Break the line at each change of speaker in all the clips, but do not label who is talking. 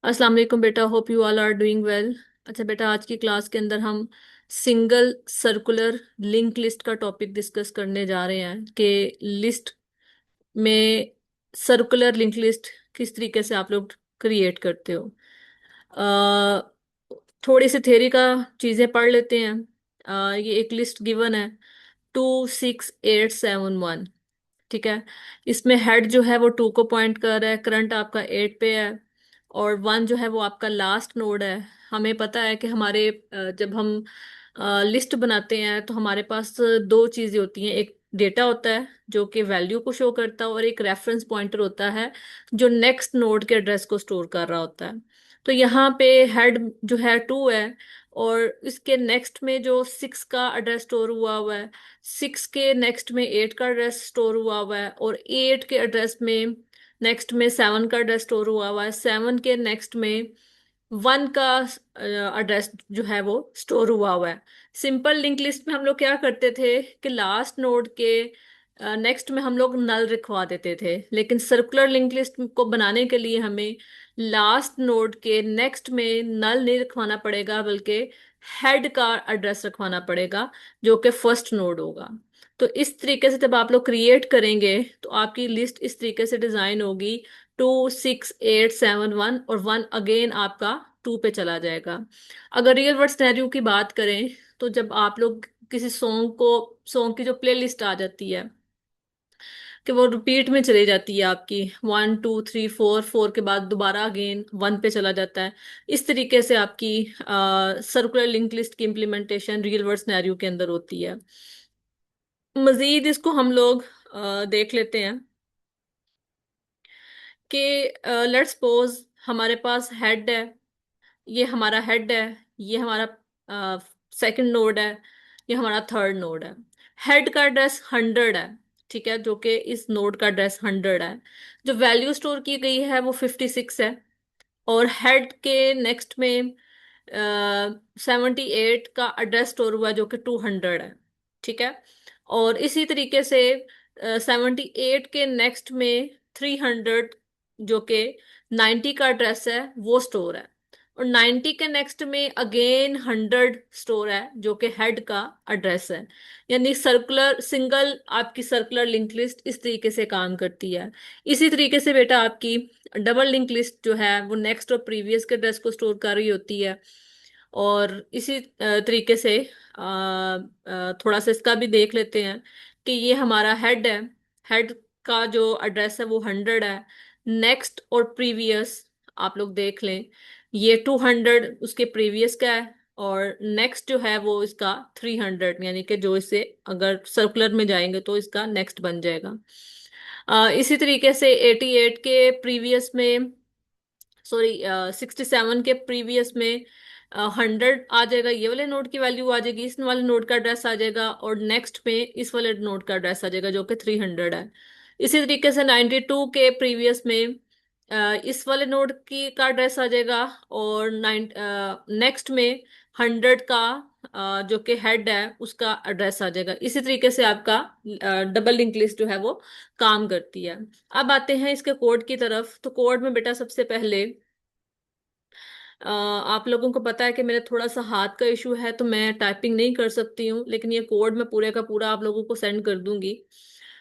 अस्सलाम वालेकुम बेटा, hope you all are doing well. अच्छा बेटा, आज की क्लास के अंदर हम सिंगल सर्कुलर लिंक लिस्ट का टॉपिक डिस्कस करने जा रहे हैं कि लिस्ट में सर्कुलर लिंक लिस्ट किस तरीके से आप लोग क्रिएट करते हो। अ, थोड़ी सी थ्योरी का चीज़ें पढ़ लेते हैं। ये एक लिस्ट गिवन है 2 6 8 7 1। ठीक है। इसमें हेड जो है वो 2 को पॉइंट कर रहा है, करंट आपका 8 पे है, और 1 जो है वो आपका लास्ट नोड है। हमें पता है कि हमारे जब हम लिस्ट बनाते हैं तो हमारे पास दो चीजें होती हैं। एक डेटा होता है जो कि वैल्यू को शो करता है, और एक रेफरेंस पॉइंटर होता है जो नेक्स्ट नोड के एड्रेस को स्टोर कर रहा होता है। तो यहाँ पे हेड जो है 2 है, और इसके नेक्स्ट में जो 6 का एड्रेस स्टोर हुआ हुआ है, 6 के नेक्स्ट में 8 का एड्रेस स्टोर हुआ हुआ है, और 8 के एड्रेस में नेक्स्ट में 7 का एड्रेस स्टोर हुआ हुआ है, 7 के नेक्स्ट में 1 का एड्रेस जो है वो स्टोर हुआ हुआ है। सिंपल लिंक लिस्ट में हम लोग क्या करते थे कि लास्ट नोड के नेक्स्ट में हम लोग नल रखवा देते थे, लेकिन सर्कुलर लिंक लिस्ट को बनाने के लिए हमें लास्ट नोड के नेक्स्ट में नल नहीं रखवाना पड़ेगा, बल्कि हेड का एड्रेस रखवाना पड़ेगा जो कि फर्स्ट नोड होगा। तो इस तरीके से जब आप लोग क्रिएट करेंगे तो आपकी लिस्ट इस तरीके से डिजाइन होगी 2 6 8 7 1, और 1 अगेन आपका 2 पे चला जाएगा। अगर रियल वर्ड सिनेरियो की बात करें तो जब आप लोग किसी सॉन्ग की जो प्ले लिस्ट आ जाती है कि वो रिपीट में चली जाती है आपकी 1 2 3 4, 4 के बाद दोबारा अगेन 1 पे चला जाता है। इस तरीके से आपकी सर्कुलर लिंक लिस्ट की इम्प्लीमेंटेशन रियल वर्ड सिनेरियो के अंदर होती है। मजीद इसको हम लोग देख लेते हैं कि लेट्स सपोज हमारे पास हेड है। ये हमारा हेड है, ये हमारा सेकंड नोड है, ये हमारा थर्ड नोड है। हेड का एड्रेस 100 है, ठीक है, जो कि इस नोड का एड्रेस 100 है। जो वैल्यू स्टोर की गई है वो 56 है, और हेड के नेक्स्ट में 78 का एड्रेस स्टोर हुआ जो कि 200 है। ठीक है। और इसी तरीके से 78 के नेक्स्ट में 300 जो कि 90 का एड्रेस है वो स्टोर है, और 90 के नेक्स्ट में अगेन 100 स्टोर है जो कि हेड का एड्रेस है। यानी सर्कुलर सिंगल आपकी सर्कुलर लिंक लिस्ट इस तरीके से काम करती है। इसी तरीके से बेटा आपकी डबल लिंक लिस्ट जो है वो नेक्स्ट और प्रीवियस के एड्रेस को स्टोर कर रही होती है। और इसी तरीके से थोड़ा सा इसका भी देख लेते हैं कि ये हमारा हेड है। हेड का जो एड्रेस है वो 100 है। नेक्स्ट और प्रीवियस आप लोग देख लें, ये 200 उसके प्रीवियस का है, और नेक्स्ट जो है वो इसका 300, यानी कि जो इसे अगर सर्कुलर में जाएंगे तो इसका नेक्स्ट बन जाएगा। इसी तरीके से 88 के प्रीवियस में, सॉरी 67 के प्रीवियस में 100 आ जाएगा, ये वाले नोड की वैल्यू आ जाएगी, इस वाले नोड का एड्रेस आ जाएगा, और नेक्स्ट में इस वाले नोड का एड्रेस आ जाएगा जो कि 300 है। इसी तरीके से 92 के प्रीवियस में इस वाले नोड की का एड्रेस आ जाएगा, और नेक्स्ट में 100 का जो कि हेड है उसका एड्रेस आ जाएगा। इसी तरीके से आपका डबल लिंक लिस्ट जो है वो काम करती है। अब आते हैं इसके कोड की तरफ। तो कोड में बेटा सबसे पहले आप लोगों को पता है कि मेरा थोड़ा सा हाथ का इशू है, तो मैं टाइपिंग नहीं कर सकती हूँ, लेकिन ये कोड मैं पूरे का पूरा आप लोगों को सेंड कर दूंगी।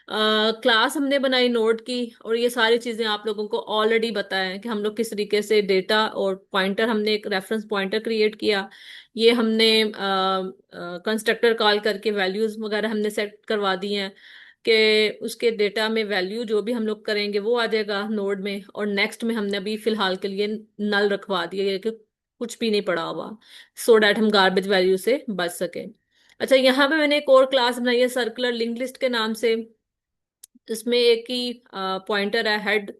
क्लास हमने बनाई नोड की, और ये सारी चीजें आप लोगों को ऑलरेडी बताया है कि हम लोग किस तरीके से डेटा और पॉइंटर, हमने एक रेफरेंस पॉइंटर क्रिएट किया। ये हमने कंस्ट्रक्टर कॉल करके वैल्यूज वगैरह हमने सेट करवा दी हैं कि उसके डेटा में वैल्यू जो भी हम लोग करेंगे वो आ जाएगा नोड में, और नेक्स्ट में हमने अभी फिलहाल के लिए नल रखवा दिया है कि कुछ भी नहीं पड़ा हुआ, सो डैट हम गार्बेज वैल्यू से बच सके। अच्छा, यहाँ पे मैंने एक और क्लास बनाई है सर्कुलर लिंक लिस्ट के नाम से। इसमें एक ही पॉइंटर है हेड,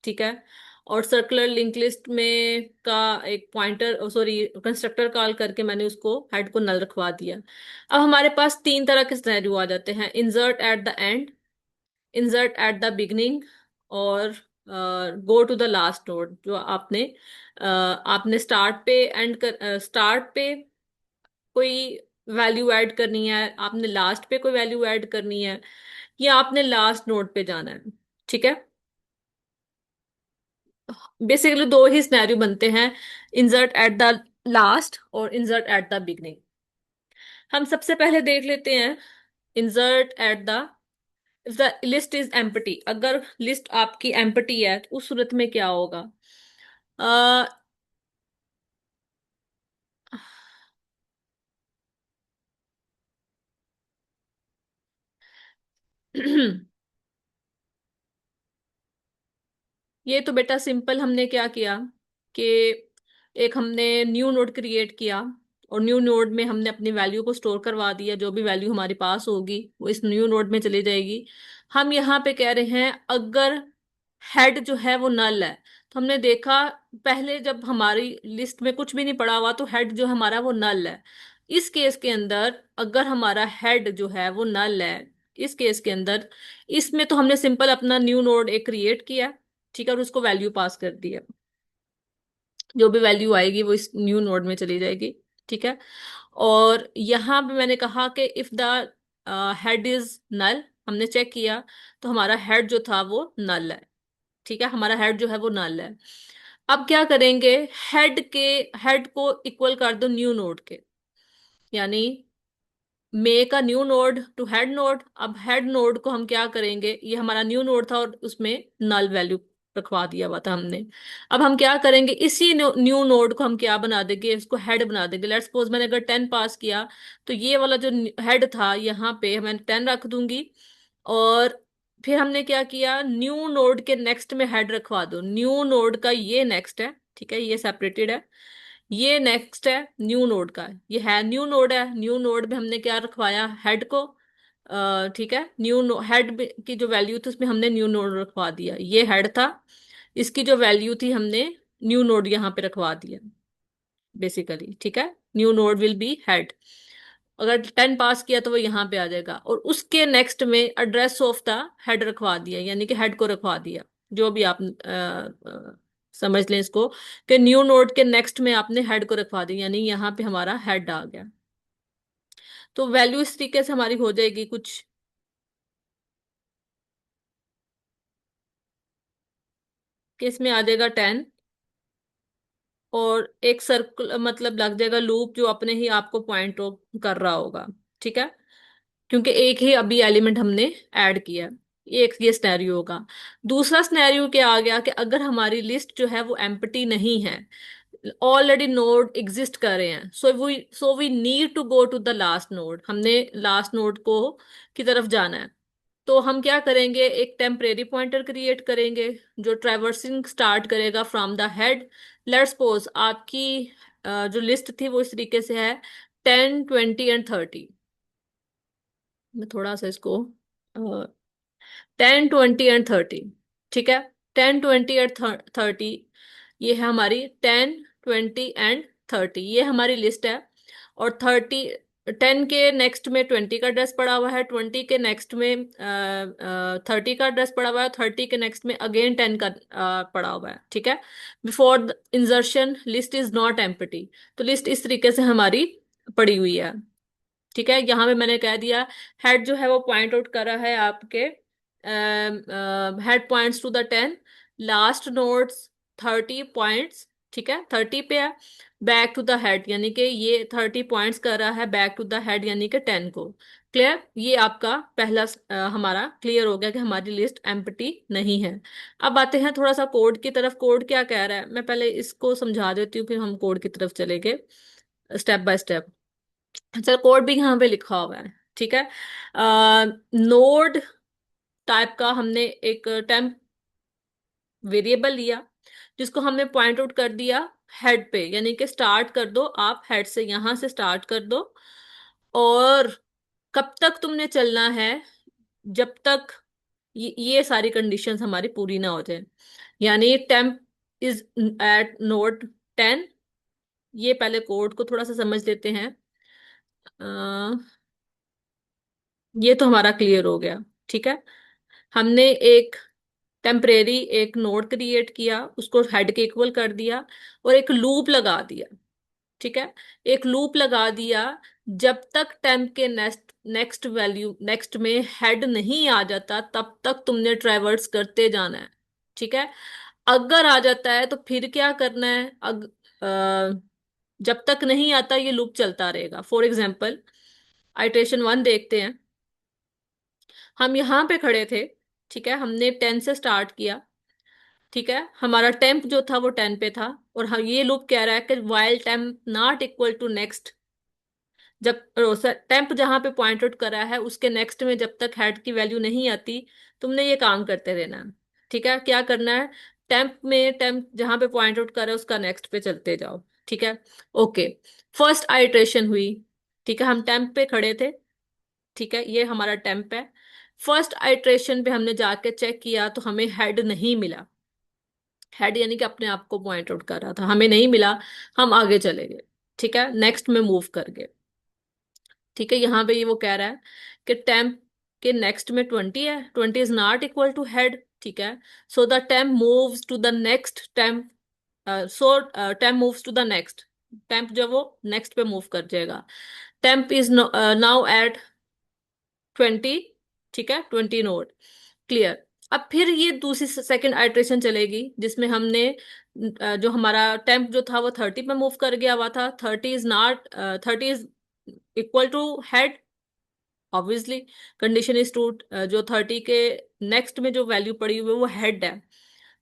ठीक है, और सर्कुलर लिंक लिस्ट में का एक पॉइंटर, सॉरी कंस्ट्रक्टर कॉल करके मैंने उसको हेड को नल रखवा दिया। अब हमारे पास तीन तरह के सिनेरियो आ जाते हैं: insert at the end, insert at the beginning, और go to the last node. जो आपने स्टार्ट पे एंड कर स्टार्ट पे कोई वैल्यू ऐड करनी है, आपने लास्ट पे कोई वैल्यू ऐड करनी है, या आपने लास्ट नोड पे जाना है। ठीक है। बेसिकली दो ही सिनेरियो बनते हैं, इंसर्ट एट द लास्ट और इंसर्ट एट द बिगनिंग। हम सबसे पहले देख लेते हैं insert at the, if the list is empty, अगर लिस्ट आपकी एम्प्टी है तो उस सूरत में क्या होगा। अ, ये तो बेटा सिंपल, हमने क्या किया कि एक हमने न्यू नोड क्रिएट किया, और न्यू नोड में हमने अपनी वैल्यू को स्टोर करवा दिया, जो भी वैल्यू हमारे पास होगी वो इस न्यू नोड में चली जाएगी। हम यहाँ पे कह रहे हैं अगर हेड जो है वो नल है, तो हमने देखा पहले जब हमारी लिस्ट में कुछ भी नहीं पड़ा हुआ तो हेड जो है हमारा वो नल है। इस केस के अंदर अगर हमारा हेड जो है वो नल है, इस केस के अंदर इसमें तो हमने सिंपल अपना न्यू नोड एक क्रिएट किया, ठीक है, और उसको वैल्यू पास कर दिया, जो भी वैल्यू आएगी वो इस न्यू नोड में चली जाएगी, ठीक है। और यहाँ पे मैंने कहा कि if the head is null, हमने चेक किया तो हमारा हेड जो था वो नल है, ठीक है, हमारा हेड जो है वो नल है। अब क्या करेंगे, हेड के, हेड को इक्वल कर दो न्यू नोड के, यानी make a new node to head node. अब हेड नोड को हम क्या करेंगे, ये हमारा न्यू नोड था और उसमें नल वैल्यू रखवा दिया हुआ था हमने। अब हम क्या करेंगे, इसी न्यू नोड को हम क्या बना देंगे, इसको हेड बना देंगे। लेट्स सपोज मैंने अगर 10 पास किया, तो ये वाला जो हेड था यहाँ पे मैं 10 रख दूंगी। और फिर हमने क्या किया, न्यू नोड के नेक्स्ट में हेड रखवा दो, न्यू नोड का ये नेक्स्ट है, ठीक है, ये सेपरेटेड है, ये नेक्स्ट है न्यू नोड का, ये है न्यू नोड है, न्यू नोड में हमने क्या रखवाया, हेड को। ठीक है, हेड की जो वैल्यू थी उसमें हमने न्यू नोड रखवा दिया, ये हेड था, इसकी जो वैल्यू थी हमने न्यू नोड यहाँ पे रखवा दिया बेसिकली, ठीक है, new node will be head. अगर 10 पास किया तो वो यहाँ पे आ जाएगा, और उसके नेक्स्ट में एड्रेस ऑफ द हेड रखवा दिया, यानी कि हेड को रखवा दिया, जो भी आप समझ लें इसको, कि न्यू नोड के नेक्स्ट में आपने हेड को रखवा दिया, यानी यहाँ पे हमारा हेड आ गया। तो वैल्यू इस तरीके से हमारी हो जाएगी कुछ, कि इसमें आ जाएगा 10, और एक सर्कल मतलब लग जाएगा लूप जो अपने ही आपको पॉइंट कर रहा होगा, ठीक है, क्योंकि एक ही अभी एलिमेंट हमने ऐड किया। एक ये स्नैरियो होगा। दूसरा स्नैरियो क्या आ गया कि अगर हमारी लिस्ट जो है वो एम्प्टी नहीं है, ऑलरेडी नोड एग्जिस्ट कर रहे हैं, so we need to go to the last node, हमने लास्ट नोड को की तरफ जाना है। तो हम क्या करेंगे, एक टेम्परेरी पॉइंटर क्रिएट करेंगे जो ट्रैवर्सिंग स्टार्ट करेगा from the head. Let's suppose आपकी जो लिस्ट थी वो इस तरीके से है, 10, 20 एंड 30। मैं थोड़ा सा इसको 10, 20 एंड 30, ठीक है, 10, 20 एंड 30, ये है हमारी 10, 20 एंड 30, ये हमारी लिस्ट है। और 10 के नेक्स्ट में 20 का एड्रेस पड़ा हुआ है, 20 के नेक्स्ट में 30 का एड्रेस पड़ा हुआ है, 30 के नेक्स्ट में अगेन 10 का पड़ा हुआ है, ठीक है। Before insertion list is not empty, तो लिस्ट इस तरीके से हमारी पड़ी हुई है, ठीक है। यहाँ पे मैंने कह दिया हेड जो है वो पॉइंट आउट कर रहा है आपके, head points to the 10, last nodes 30 points, ठीक है, 30 पे है, बैक टू द हेड, यानी कि ये 30 पॉइंट्स कर रहा है बैक टू द हेड, यानी कि 10 को। क्लियर, ये आपका पहला हमारा क्लियर हो गया कि हमारी लिस्ट एम्प्टी नहीं है। अब आते हैं थोड़ा सा कोड की तरफ, कोड क्या कह रहा है, मैं पहले इसको समझा देती हूँ फिर हम कोड की तरफ चलेंगे स्टेप बाय स्टेप। अच्छा, कोड भी यहाँ पे लिखा हुआ है, ठीक है। नोड टाइप का हमने एक टेम्प वेरिएबल लिया, जिसको हमने पॉइंट आउट कर दिया हेड पे, यानी कि स्टार्ट कर दो आप हेड से, यहां से स्टार्ट कर दो। और कब तक तुमने चलना है, जब तक ये सारी कंडीशंस हमारी पूरी ना हो जाए, यानी टेम्प इज एट नोड 10। ये पहले कोड को थोड़ा सा समझ लेते हैं। ये तो हमारा क्लियर हो गया, ठीक है। हमने एक टेम्परेरी एक नोड क्रिएट किया, उसको हेड के इक्वल कर दिया, और एक लूप लगा दिया, ठीक है, एक लूप लगा दिया, जब तक टेम्प के नेक्स्ट नेक्स्ट वैल्यू नेक्स्ट में हेड नहीं आ जाता तब तक तुमने ट्रैवर्स करते जाना है, ठीक है। अगर आ जाता है तो फिर क्या करना है? जब तक नहीं आता ये लूप चलता रहेगा। फॉर एग्जाम्पल आइट्रेशन 1 देखते हैं। हम यहाँ पे खड़े थे, ठीक है, हमने 10 से स्टार्ट किया, ठीक है, हमारा टेम्प जो था वो 10 पे था, और हम ये लूप कह रहा है कि while temp not equal to next, जब टेम्प जहां पे पॉइंट आउट करा है उसके नेक्स्ट में जब तक हेड की वैल्यू नहीं आती, तुमने ये काम करते रहना है। ठीक है, क्या करना है? टेम्प जहां पे पॉइंट आउट करा है उसका नेक्स्ट पे चलते जाओ। ठीक है, ओके। फर्स्ट आइट्रेशन हुई, ठीक है, हम टेम्प पे खड़े थे, ठीक है, ये हमारा टेम्प है। फर्स्ट आइट्रेशन पे हमने जाके चेक किया तो हमें हेड नहीं मिला। हेड यानी कि अपने आप को पॉइंट आउट कर रहा था, हमें नहीं मिला। हम आगे चले गए, ठीक है, नेक्स्ट में मूव कर गए। ठीक है, यहाँ पे ये वो कह रहा है कि टेम्प के नेक्स्ट में 20 है, 20 is not equal to head. ठीक है, so the temp moves to the next temp, so temp moves to the next temp, जो वो नेक्स्ट पे मूव कर जाएगा। टेम्प इज नाउ एट 20, ठीक है, 20 नोड। क्लियर। अब फिर ये दूसरी सेकंड आइट्रेशन चलेगी जिसमें हमने जो हमारा टेम्प जो था वो 30 पे मूव कर गया हुआ था। 30 is equal to head, obviously condition is true. जो 30 के नेक्स्ट में जो वैल्यू पड़ी हुई है वो हेड है।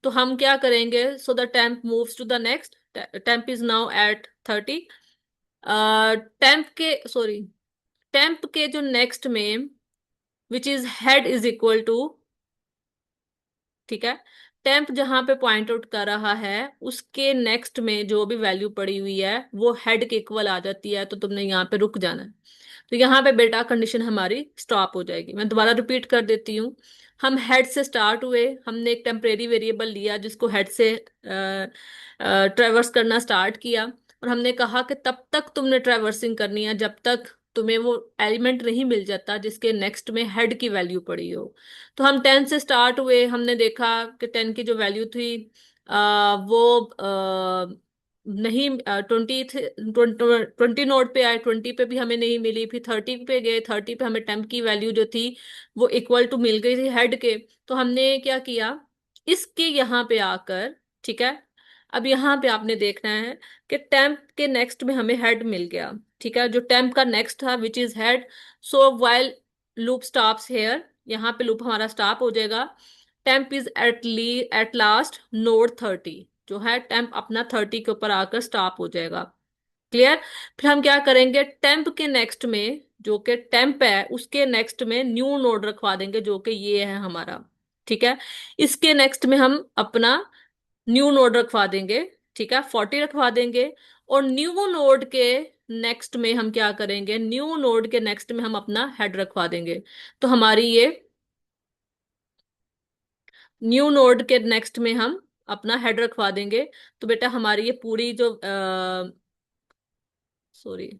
तो हम क्या करेंगे? So the temp moves to the next, temp is now at 30। Temp के जो नेक्स्ट में which is head is equal to, ठीक है, टेम्प जहां पे पॉइंट आउट कर रहा है उसके नेक्स्ट में जो भी वैल्यू पड़ी हुई है वो हेड के इक्वल आ जाती है, तो तुमने यहाँ पे रुक जाना है। तो यहाँ पे बेटा कंडीशन हमारी स्टॉप हो जाएगी। मैं दोबारा रिपीट कर देती हूँ। हम हेड से स्टार्ट हुए, हमने एक टेम्परेरी वेरिएबल लिया जिसको हेड से ट्रेवर्स करना स्टार्ट किया, और हमने कहा कि तब तक तुमने ट्रेवर्सिंग करनी है जब तक तुम्हें वो एलिमेंट नहीं मिल जाता जिसके नेक्स्ट में हेड की वैल्यू पड़ी हो। तो हम 10 से स्टार्ट हुए, हमने देखा कि 10 की जो वैल्यू थी वो नहीं, 20 नोट पे आए, 20 पे भी हमें नहीं मिली, फिर 30 पे गए, 30 पे हमें टेम्प की वैल्यू जो थी वो इक्वल टू मिल गई थी हेड के। तो हमने क्या किया, इसके यहाँ पे आकर, ठीक है, अब यहाँ पे आपने देखना है कि टेम्प के नेक्स्ट में हमें हेड मिल गया। ठीक है, जो टेम्प का नेक्स्ट था which is head, so while loop stops here, यहाँ पे लूप हमारा स्टॉप हो जाएगा। Temp is at last node 30, जो है टेम्प अपना 30 के ऊपर आकर स्टॉप हो जाएगा। क्लियर। फिर हम क्या करेंगे, टेम्प के नेक्स्ट में जो कि टेम्प है उसके नेक्स्ट में न्यू नोड रखवा देंगे जो कि ये है हमारा। ठीक है, इसके नेक्स्ट में हम अपना न्यू नोड रखवा देंगे, ठीक है, 40 रखवा देंगे। और न्यू नोड के नेक्स्ट में हम क्या करेंगे, न्यू नोड के नेक्स्ट में हम अपना हेड रखवा देंगे। तो हमारी ये न्यू नोड के नेक्स्ट में हम अपना हेड रखवा देंगे। तो बेटा हमारी ये पूरी जो सॉरी,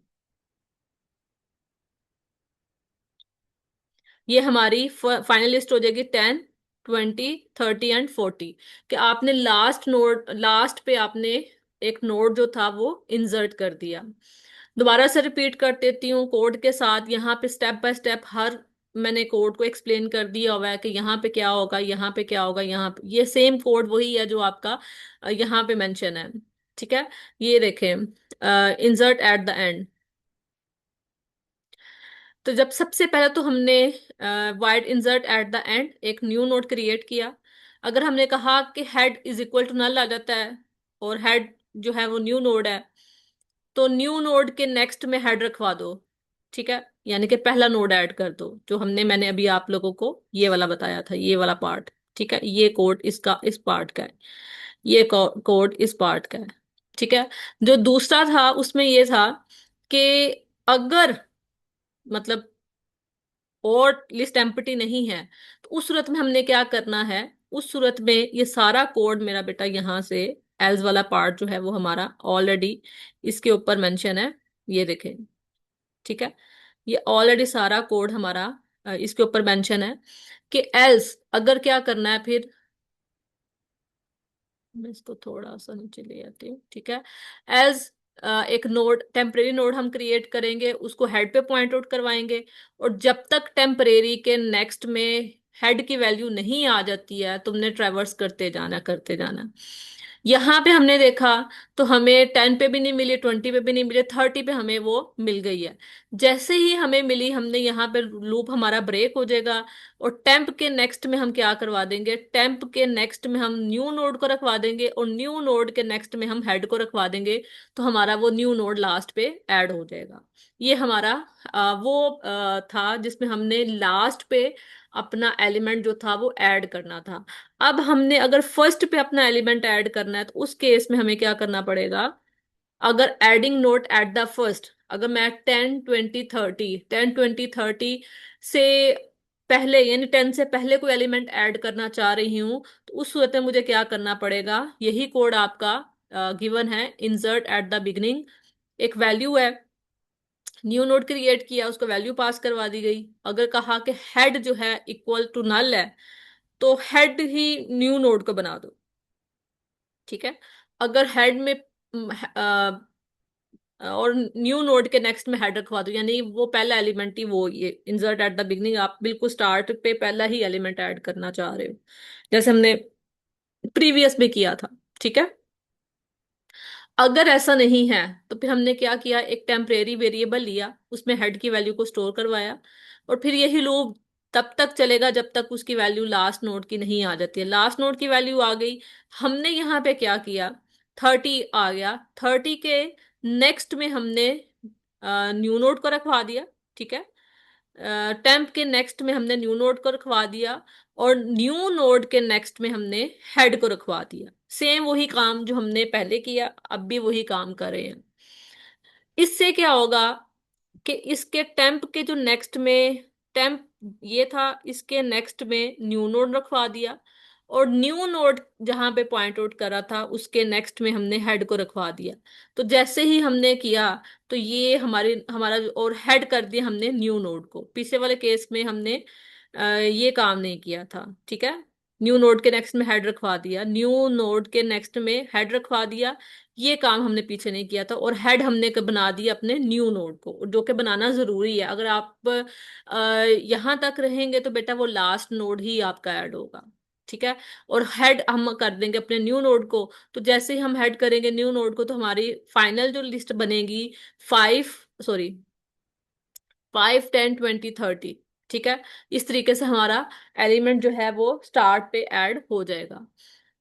ये हमारी फाइनल लिस्ट हो जाएगी 10, 20, 30 एंड 40। कि आपने लास्ट पे आपने एक नोड जो था वो इंसर्ट कर दिया। दोबारा से रिपीट कर देती हूँ कोड के साथ, यहाँ पे स्टेप बाय स्टेप हर मैंने कोड को एक्सप्लेन कर दिया हुआ है कि यहाँ पे क्या होगा, यहाँ पे क्या होगा, यहाँ पे ये सेम कोड वही है जो आपका यहाँ पे मेंशन है। ठीक है, ये देखें, इंसर्ट एट द एंड। तो जब सबसे पहले तो हमने void insert at the end एक न्यू नोड क्रिएट किया। अगर हमने कहा कि head is equal to null आ जाता है और हेड जो है वो न्यू नोड है, तो न्यू नोड के नेक्स्ट में हेड रखवा दो। ठीक है, यानी कि पहला नोड ऐड कर दो, जो मैंने अभी आप लोगों को ये वाला बताया था, ये वाला पार्ट। ठीक है, ये कोड इसका इस पार्ट का है, ये कोड इस पार्ट का है। ठीक है, जो दूसरा था उसमें ये था कि अगर मतलब और लिस्ट एम्प्टी नहीं है तो उस सूरत में हमने क्या करना है, उस सूरत में ये सारा कोड मेरा बेटा यहाँ से एल्स वाला पार्ट जो है वो हमारा ऑलरेडी इसके ऊपर मेंशन है, ये देखें। ठीक है, ये ऑलरेडी सारा कोड हमारा इसके ऊपर मेंशन है कि एल्स अगर क्या करना है फिर, मैं इसको थोड़ा सा नीचे ले आती हूँ। ठीक है, एज एक नोड टेम्परेरी नोड हम क्रिएट करेंगे, उसको हेड पे पॉइंट आउट करवाएंगे, और जब तक टेम्परेरी के नेक्स्ट में हेड की वैल्यू नहीं आ जाती है, तुमने ट्रैवर्स करते जाना करते जाना। यहाँ पे हमने देखा तो हमें 10 पे भी नहीं मिली, 20 पे भी नहीं मिली, 30 पे हमें वो मिल गई है। जैसे ही हमें मिली, हमने यहाँ पे लूप हमारा ब्रेक हो जाएगा, और टेम्प के नेक्स्ट में हम क्या करवा देंगे, टेम्प के नेक्स्ट में हम न्यू नोड को रखवा देंगे, और न्यू नोड के नेक्स्ट में हम हेड को रखवा देंगे। तो हमारा वो न्यू नोड लास्ट पे ऐड हो जाएगा। ये हमारा था जिसमें हमने लास्ट पे अपना एलिमेंट जो था वो ऐड करना था। अब हमने अगर फर्स्ट पे अपना एलिमेंट ऐड करना है, तो उस केस में हमें क्या करना पड़ेगा, अगर adding note at the first, अगर मैं 10 20 30 से पहले, यानी 10 से पहले कोई एलिमेंट ऐड करना चाह रही हूं, तो उस सूरत में मुझे क्या करना पड़ेगा, यही कोड आपका गिवन है, इंसर्ट एट द बिगनिंग। एक वैल्यू है, न्यू नोड क्रिएट किया, उसको वैल्यू पास करवा दी गई। अगर कहा कि हेड जो है इक्वल टू नल है, तो हेड ही न्यू नोड को बना दो। ठीक है। अगर हेड में और न्यू नोड के नेक्स्ट में हेड रखवा दो, यानी वो पहला एलिमेंट ही, वो ये इंसर्ट एट द बिगनिंग, आप बिल्कुल स्टार्ट पे पहला ही एलिमेंट ऐड करना चाह रहे हो, जैसे हमने प्रीवियस में किया था। ठीक है। अगर ऐसा नहीं है, तो फिर हमने क्या किया, एक टेम्परेरी वेरिएबल लिया, उसमें हेड की वैल्यू को स्टोर करवाया, और फिर यही लूप तब तक चलेगा जब तक उसकी वैल्यू लास्ट नोड की नहीं आ जाती है। लास्ट नोड की वैल्यू आ गई, हमने यहाँ पे क्या किया, 30 आ गया, 30 के नेक्स्ट में हमने न्यू नोड को रखवा दिया। ठीक है। टेम्प के नेक्स्ट में हमने न्यू नोड को रखवा दिया, और न्यू नोड के नेक्स्ट में हमने हेड को रखवा दिया। सेम वही काम जो हमने पहले किया, अब भी वही काम कर रहे हैं। इससे क्या होगा कि इसके टेम्प के जो नेक्स्ट में टेम्प ये था, इसके नेक्स्ट में न्यू नोड रखवा दिया, और न्यू नोड जहां पे पॉइंट आउट करा था उसके नेक्स्ट में हमने हेड को रखवा दिया। तो जैसे ही हमने किया, तो ये हमारा और हेड कर दिया हमने न्यू नोड को। पीछे वाले केस में हमने ये काम नहीं किया था। ठीक है। न्यू नोड के नेक्स्ट में हेड रखवा दिया, न्यू नोड के नेक्स्ट में हेड रखवा दिया, ये काम हमने पीछे नहीं किया था। और हेड हमने बना दिया अपने न्यू नोड को, जो कि बनाना जरूरी है। अगर आप यहां तक रहेंगे तो बेटा वो लास्ट नोड ही आपका ऐड होगा। ठीक है। और हेड हम कर देंगे अपने न्यू नोड को। तो जैसे ही हम हेड करेंगे न्यू नोड को, तो हमारी फाइनल जो लिस्ट बनेगी, 5 सॉरी 5 10 20 30। ठीक है। इस तरीके से हमारा एलिमेंट जो है वो स्टार्ट पे ऐड हो जाएगा।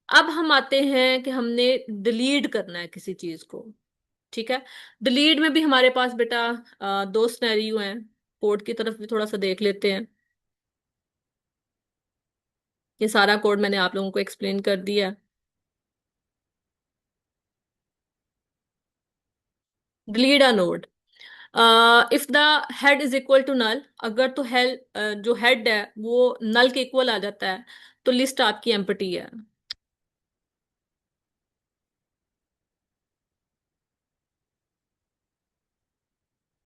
अब हम आते हैं कि हमने डिलीट करना है किसी चीज को। ठीक है। डिलीट में भी हमारे पास बेटा दो सिनेरियो हैं। कोड की तरफ भी थोड़ा सा देख लेते हैं। ये सारा कोड मैंने आप लोगों को एक्सप्लेन कर दिया। Delete a node, if the head is equal to null, अगर तो हेड जो हेड है वो नल के इक्वल आ जाता है, तो लिस्ट आपकी एम्प्टी है।